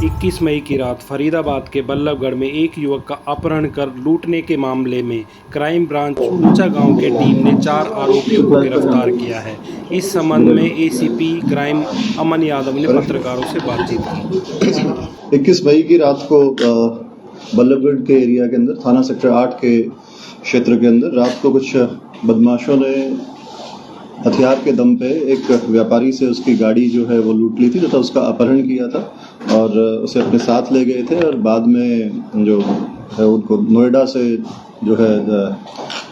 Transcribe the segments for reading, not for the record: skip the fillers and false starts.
21 मई की रात फरीदाबाद के बल्लभगढ़ में एक युवक का अपहरण कर लूटने के मामले में क्राइम ब्रांच ऊंचा गांव के टीम ने 4 आरोपियों को गिरफ्तार किया है। इस संबंध में एसीपी क्राइम अमन यादव ने पत्रकारों से बातचीत की। 21 मई की रात को बल्लभगढ़ के एरिया के अंदर थाना सेक्टर 8 के क्षेत्र के अंदर रात को कुछ बदमाशों ने हथियार के दम पे एक व्यापारी से उसकी गाड़ी जो है वो लूट ली थी तथा उसका अपहरण किया था और उसे अपने साथ ले गए थे और बाद में जो है उनको नोएडा से जो है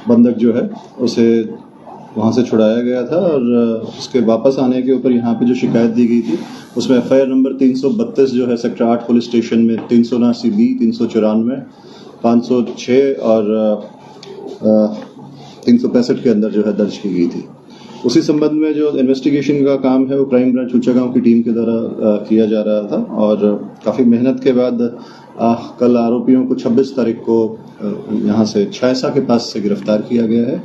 बंधक जो है उसे वहाँ से छुड़ाया गया था और उसके वापस आने के ऊपर यहाँ पे जो शिकायत दी गई थी उसमें FIR नंबर 332 जो है सेक्टर 8 पुलिस स्टेशन में 379B 394 506 और 365 के अंदर जो है दर्ज की गई थी। उसी संबंध में जो इन्वेस्टिगेशन का काम है वो क्राइम ब्रांच ऊंचा गांव की टीम के द्वारा किया जा रहा था और काफ़ी मेहनत के बाद कल आरोपियों को 26 तारीख को यहाँ से छायसा के पास से गिरफ्तार किया गया है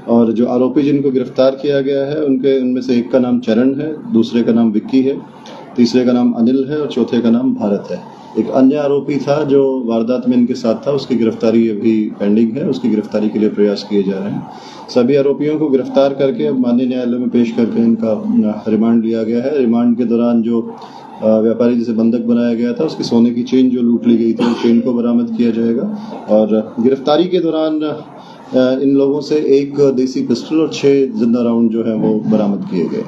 और जो आरोपी जिनको गिरफ्तार किया गया है उनमें से एक का नाम चरण है, दूसरे का नाम विक्की है, तीसरे का नाम अनिल है और चौथे का नाम भारत है। एक अन्य आरोपी था जो वारदात में इनके साथ था, उसकी गिरफ्तारी अभी पेंडिंग है, उसकी गिरफ्तारी के लिए प्रयास किए जा रहे हैं। सभी आरोपियों को गिरफ्तार करके अब माननीय न्यायालय में पेश करके इनका रिमांड लिया गया है। रिमांड के दौरान जो व्यापारी जिसे बंधक बनाया गया था उसकी सोने की चेन जो लूट ली गई थी उस चेन को बरामद किया जाएगा और गिरफ्तारी के दौरान इन लोगों से एक देसी पिस्टल और 6 जिंदा राउंड जो है वो बरामद किए गए।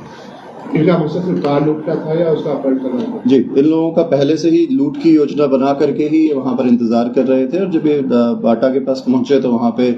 इनका मकसद सिर्फ कार लूटना था या उसका अपहरण करना था? जी, इन लोगों का पहले से ही लूट की योजना बना करके ही वहां पर इंतजार कर रहे थे और जब ये बाटा के पास पहुंचे तो वहां पे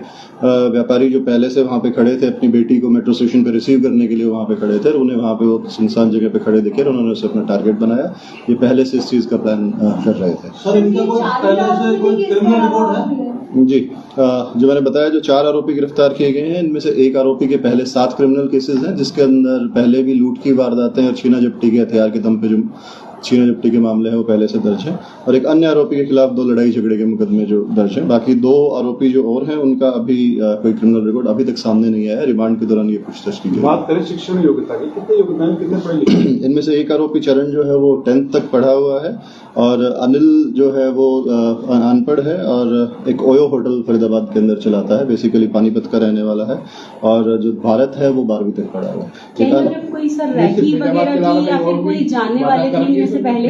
व्यापारी जो पहले से वहां पे खड़े थे अपनी बेटी को मेट्रो स्टेशन पे रिसीव करने के लिए वहां पे खड़े थे और उन्हें वहां पे वो सुनसान जगह पे खड़े दिखे और उन्होंने उसे अपना टारगेट बनाया। ये पहले से इस चीज का प्लान कर रहे थे। सर, इनका पहले से कोई क्रिमिनल रिकॉर्ड है? जी, जो मैंने बताया जो 4 आरोपी गिरफ्तार किए गए हैं इनमें से एक आरोपी के पहले 7 क्रिमिनल केसेस हैं जिसके अंदर पहले भी लूट की वारदातें और छीना झपटी के हथियार के दम पे जो छीना झपटी के मामले हैं वो पहले से दर्ज है और एक अन्य आरोपी के खिलाफ 2 लड़ाई झगड़े के मुकदमे जो दर्ज हैं। बाकी 2 आरोपी जो और हैं उनका अभी कोई क्रिमिनल रिकॉर्ड अभी तक सामने नहीं आया है। रिमांड के दौरान ये पूछताछ की गई। बात करें शिक्षण योग्यता की, कितने योग्यता है, कितने पढ़े लिखे? इनमें से एक आरोपी चरण जो है वो 10th तक पढ़ा हुआ है और अनिल जो है वो अनपढ़ है और एक ओयो होटल फरीदाबाद के अंदर चलाता है, बेसिकली पानीपत का रहने वाला है और जो भारत है वो 12वीं तक पढ़ा हुआ है। कोई सर रैकी वगैरह की या फिर कोई जानने वाले थे इनमें से पहले?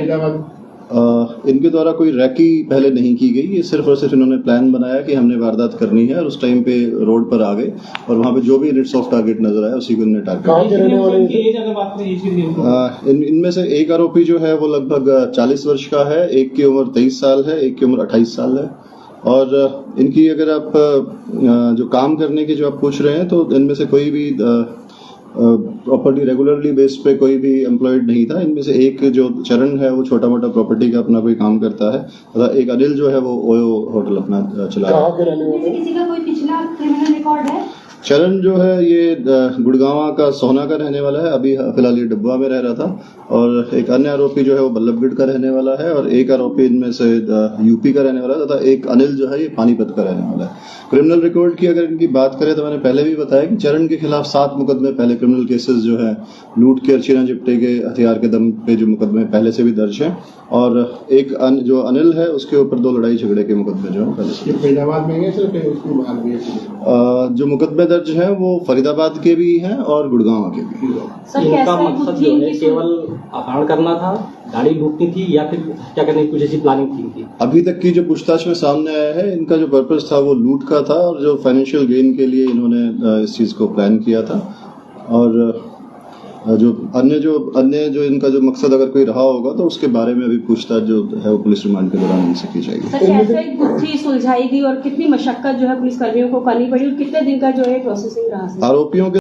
इनके द्वारा कोई रैकी पहले नहीं की गई, ये सिर्फ और सिर्फ इन्होंने प्लान बनाया कि हमने वारदात करनी है और उस टाइम पे रोड पर आ गए और वहाँ पे जो भी नेट सॉफ्ट टारगेट नजर आया उसी को इन्होंने टारगेट। इनमें से एक आरोपी जो है वो लगभग 40 वर्ष का है, एक की उम्र 23 साल है, एक की उम्र 28 साल है और इनकी अगर आप जो काम करने की जो आप पूछ रहे हैं तो इनमें से कोई भी प्रॉपर्टी रेगुलरली बेस पे कोई भी एम्प्लॉयड नहीं था। इनमें से एक जो चरण है वो छोटा मोटा प्रॉपर्टी का अपना कोई काम करता है तथा एक अनिल जो है वो ओयो होटल अपना चला रहा है। किसी का कोई पिछला क्रिमिनल रिकॉर्ड है? चरण जो है ये गुड़गांव का सोहना का रहने वाला है, अभी फिलहाल ये डब्बा में रह रहा था और एक अन्य आरोपी जो है वो बल्लभगढ़ का रहने वाला है और एक आरोपी इनमें से यूपी का रहने वाला है तथा एक अनिल जो है ये पानीपत का रहने वाला है। क्रिमिनल रिकॉर्ड की अगर इनकी बात करें तो मैंने पहले भी बताया कि चरण के खिलाफ 7 मुकदमे पहले क्रिमिनल केसेस जो है लूट के और छीना झपटी के हथियार के दम पे जो मुकदमे पहले से भी दर्ज हैं और एक जो अनिल है उसके ऊपर 2 लड़ाई झगड़े के मुकदमे जो है पहले से। फरीदाबाद में है सिर्फ उसके बाहर भी है? जो मुकदमे दर्ज हैं वो फरीदाबाद के भी हैं और गुड़गांव के भी। इनका मकसद जो है केवल अपहरण करना था, गाड़ी लूटनी थी या फिर क्या करने की कुछ ऐसी प्लानिंग थी? अभी तक की जो पूछताछ में सामने आया है इनका जो पर्पस था वो लूट का था और जो फाइनेंशियल गेन के लिए इन्होंने इस चीज को प्लान किया था और जो अन्य जो इनका जो मकसद अगर कोई रहा होगा तो उसके बारे में अभी पूछताछ जो है वो पुलिस रिमांड के दौरान इनसे की जाएगी। सर, कैसे गुत्थी सुलझाई गई और कितनी मशक्कत जो है पुलिस कर्मियों को करनी पड़ी और कितने दिन का जो है प्रोसेसिंग रहा? आरोपियों के